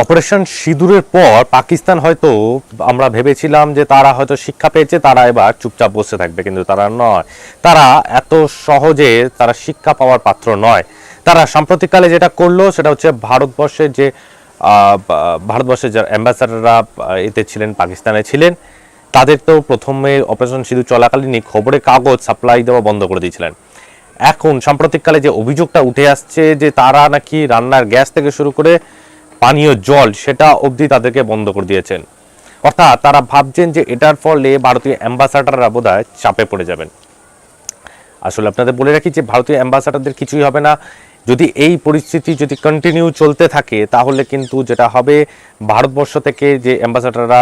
Operation সিঁদুরের পর পাকিস্তান হয়তো আমরা ভেবেছিলাম যে তারা হয়তো শিক্ষা পেয়েছে, তারা এবার চুপচাপ বসে থাকবে, কিন্তু তারা নয়। তারা এত সহজে তারা শিক্ষা পাওয়ার পাত্র নয়। তারা সাম্প্রতিককালে যেটা করলো সেটা হচ্ছে ভারতবর্ষের যারা অ্যাম্বাসাডাররা এতে ছিলেন, পাকিস্তানে ছিলেন, তাদের তো প্রথমে অপারেশন সিঁদুর চলাকালীনই খবরের কাগজ সাপ্লাই দেওয়া বন্ধ করে দিয়েছিলেন। এখন সাম্প্রতিককালে যে অভিযোগটা উঠে আসছে যে তারা নাকি রান্নার গ্যাস থেকে শুরু করে পানীয় জল সেটা অবধি তাদেরকে বন্ধ করে দিয়েছেন। অর্থাৎ তারা ভাবছেন যে এটার ফলে ভারতীয় অ্যাম্বাসাডাররা বোধহয় চাপে পড়ে যাবেন। আসলে আপনাদের বলে রাখি যে ভারতীয় অ্যাম্বাসাডারদের কিছুই হবে না। যদি এই পরিস্থিতি যদি কন্টিনিউ চলতে থাকে তাহলে কিন্তু যেটা হবে, ভারতবর্ষ থেকে যে অ্যাম্বাসাডাররা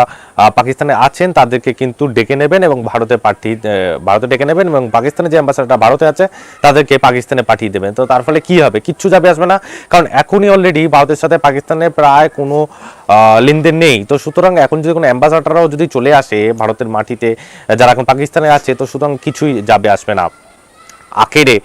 পাকিস্তানে আছেন তাদেরকে কিন্তু ডেকে নেবেন এবং ভারতে ডেকে নেবেন, এবং পাকিস্তানে যে অ্যাম্বাসাডাররা ভারতে আছে তাদেরকে পাকিস্তানে পাঠিয়ে দেবেন। তো তার ফলে কি হবে? কিচ্ছু যাবে আসবে না, কারণ এখনই অলরেডি ভারতের সাথে পাকিস্তানের প্রায় কোনো লেনদেন নেই। তো সুতরাং এখন যদি কোনো অ্যাম্বাসাডাররাও যদি চলে আসে ভারতের মাটিতে, যারা এখন পাকিস্তানে আছে, তো সুতরাং কিছুই যাবে আসবে না। আখেরে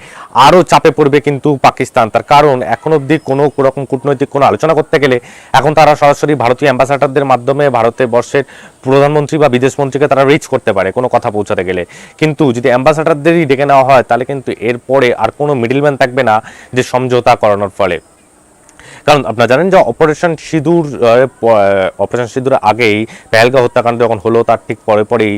আরও চাপে পড়বে কিন্তু পাকিস্তান। তার কারণ এখন অবধি কোনো রকম কূটনৈতিক কোনো আলোচনা করতে গেলে এখন তারা সরাসরি ভারতীয় অ্যাম্বাসাডারদের মাধ্যমে ভারতের বর্ষের প্রধানমন্ত্রী বা বিদেশমন্ত্রীকে তারা রিচ করতে পারে কোনো কথা পৌঁছাতে গেলে। কিন্তু যদি অ্যাম্বাসাডারদেরই ডেকে নেওয়া হয় তাহলে কিন্তু এরপরে আর কোনো মিডলম্যান থাকবে না যে সমঝোতা করানোর ফলে। কারণ আপনারা জানেন যে অপারেশন সিঁদুর আগেই পেহেলগাঁও হত্যাকাণ্ড যখন হলো তার ঠিক পরেই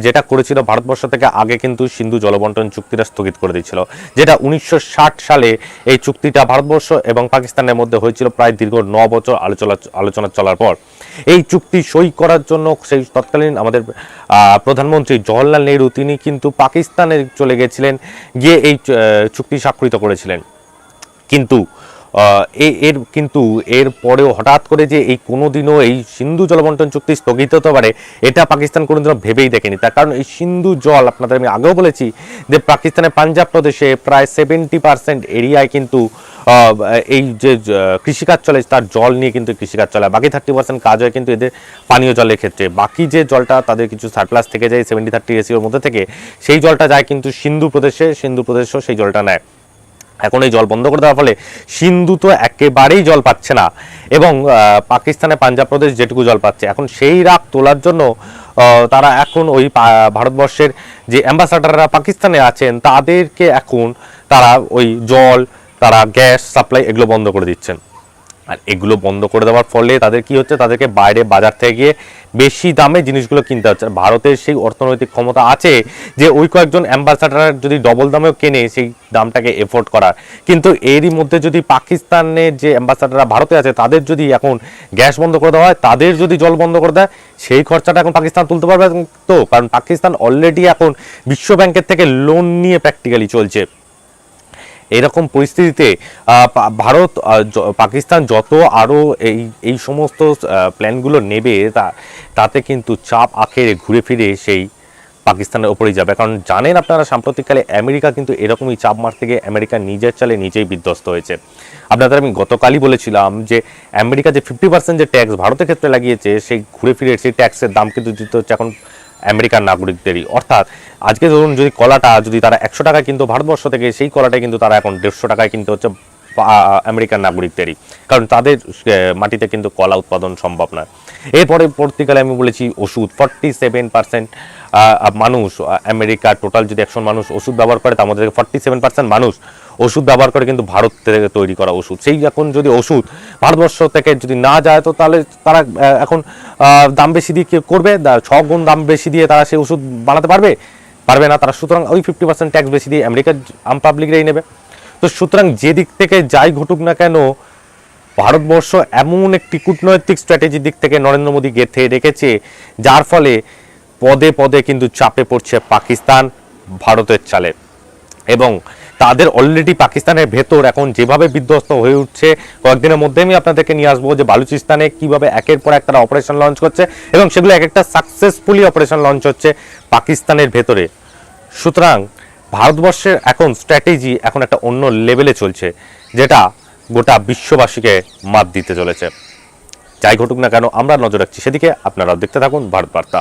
যেটা করেছিল ভারতবর্ষ থেকে আগে কিন্তু সিন্ধু জলবন্টন চুক্তিটা স্থগিত করে দিয়েছিল, যেটা 1960 সালে এই চুক্তিটা ভারতবর্ষ এবং পাকিস্তানের মধ্যে হয়েছিল প্রায় দীর্ঘ 9 বছর আলোচনা চলার পর। এই চুক্তি সই করার জন্য সেই তৎকালীন আমাদের প্রধানমন্ত্রী জওহরলাল নেহরু তিনি কিন্তু পাকিস্তানে চলে গেছিলেন, গিয়ে এই চুক্তি স্বাক্ষরিত করেছিলেন। কিন্তু এর পরেও হঠাৎ করে যে এই কোনোদিনও এই সিন্ধু জলবন্টন চুক্তি স্থগিত হতে পারে এটা পাকিস্তান কোনোদিনও ভেবেই দেখেনি। তার কারণ এই সিন্ধু জল, আপনাদের আমি আগেও বলেছি যে পাকিস্তানের পাঞ্জাব প্রদেশে প্রায় 70% এরিয়ায় কিন্তু এই যে কৃষিকাজ চলে তার জল নিয়ে কিন্তু কৃষিকাজ চলে, বাকি 30% কাজ হয় কিন্তু এদের পানীয় জলের ক্ষেত্রে। বাকি যে জলটা তাদের কিছু সারপ্লাস থেকে যায় 70-30 রেশিওর মধ্যে থেকে, সেই জলটা যায় কিন্তু সিন্ধু প্রদেশও সেই জলটা নেয়। এখন এই জল বন্ধ করে দেওয়ার ফলে সিন্ধু তো একেবারেই জল পাচ্ছে না, এবং পাকিস্তানে পাঞ্জাব প্রদেশ যেটুকু জল পাচ্ছে, এখন সেই রাগ তোলার জন্য তারা এখন ওই ভারতবর্ষের যে অ্যাম্বাসাডাররা পাকিস্তানে আছেন তাদেরকে এখন তারা ওই জল, তারা গ্যাস সাপ্লাই এগুলো বন্ধ করে দিচ্ছেন। আর এগুলো বন্ধ করে দেওয়ার ফলে তাদের কি হচ্ছে, তাদেরকে বাইরে বাজার থেকে গিয়ে বেশি দামে জিনিসগুলো কিনতে হচ্ছে। ভারতের সেই অর্থনৈতিক ক্ষমতা আছে যে ওই কয়েকজন অ্যাম্বাসাডার যদি ডবল দামেও কেনে সেই দামটাকে এফোর্ড করার, কিন্তু এরই মধ্যে যদি পাকিস্তানের যে অ্যাম্বাসাডাররা ভারতে আছে তাদের যদি এখন গ্যাস বন্ধ করে দেওয়া হয়, তাদের যদি জল বন্ধ করে দেয়, সেই খরচাটা এখন পাকিস্তান তুলতে পারবে তো? কারণ পাকিস্তান অলরেডি এখন বিশ্ব ব্যাংকের থেকে লোন নিয়ে প্র্যাকটিক্যালি চলছে। এরকম পরিস্থিতিতে পাকিস্তান যত আরও এই সমস্ত প্ল্যানগুলো নেবে তাতে কিন্তু চাপ আখেরে ঘুরে ফিরে সেই পাকিস্তানের ওপরেই যাবে। কারণ জানেন আপনারা সাম্প্রতিককালে আমেরিকা কিন্তু এরকমই চাপ মারতে গিয়ে আমেরিকা নিজের চালে নিজেই বিধ্বস্ত হয়েছে। আপনাদের আমি গতকালই বলেছিলাম যে আমেরিকা যে 50% যে ট্যাক্স ভারতের ক্ষেত্রে লাগিয়েছে সেই ঘুরে ফিরে সেই ট্যাক্সের দাম কিন্তু দিতে হচ্ছে এখন আমেরিকার নাগরিকদেরই। অর্থাৎ আজকে ধরুন যদি কলাটা যদি তারা 100 টাকায় কিনতো ভারতবর্ষ থেকে, সেই কলাটা কিন্তু তারা এখন 150 টাকায় কিনতে হচ্ছে আমেরিকান নাগরিকদেরই, কারণ তাদের মাটিতে কিন্তু কলা উৎপাদন সম্ভব নয়। এরপরে পরবর্তীকালে আমি বলেছি ওষুধ, 47% মানুষ আমেরিকার টোটাল যদি 100 মানুষ ওষুধ ব্যবহার করে তার মধ্যে 47% মানুষ ওষুধ ব্যবহার করে কিন্তু ভারত থেকে তৈরি করা ওষুধ। সেই এখন যদি ওষুধ ভারতবর্ষ থেকে যদি না যায় তো তাহলে তারা এখন দাম বেশি দিয়ে করবে, 6 গুণ দাম বেশি দিয়ে তারা সেই ওষুধ বানাতে পারবে না তারা। সুতরাং ওই 50% ট্যাক্স বেশি দিয়ে আমেরিকার আম পাবলিকরাই নেবে। তো সুতরাং যে দিক থেকে যাই ঘটুক না কেন, ভারতবর্ষ এমন একটি কূটনৈতিক স্ট্র্যাটেজির দিক থেকে নরেন্দ্র মোদী গেঁথে রেখেছে যার ফলে পদে পদে কিন্তু চাপে পড়ছে পাকিস্তান ভারতের চালে, এবং তাদের অলরেডি পাকিস্তানের ভেতর এখন যেভাবে বিধ্বস্ত হয়ে উঠছে, কয়েকদিনের মধ্যে আমি আপনাদেরকে নিয়ে আসবো যে বালুচিস্তানে কিভাবে একের পর এক তারা অপারেশন লঞ্চ করছে, এবং সেগুলো এক একটা সাকসেসফুলি অপারেশন লঞ্চ হচ্ছে পাকিস্তানের ভেতরে। সুতরাং ভারতবর্ষের এখন স্ট্র্যাটেজি এখন একটা অন্য লেভেলে চলছে, যেটা গোটা বিশ্ববাসীকে মাত দিতে চলেছে। যাই ঘটুক না কেন আমরা নজর রাখছি সেদিকে, আপনারা দেখতে থাকুন ভারত বার্তা।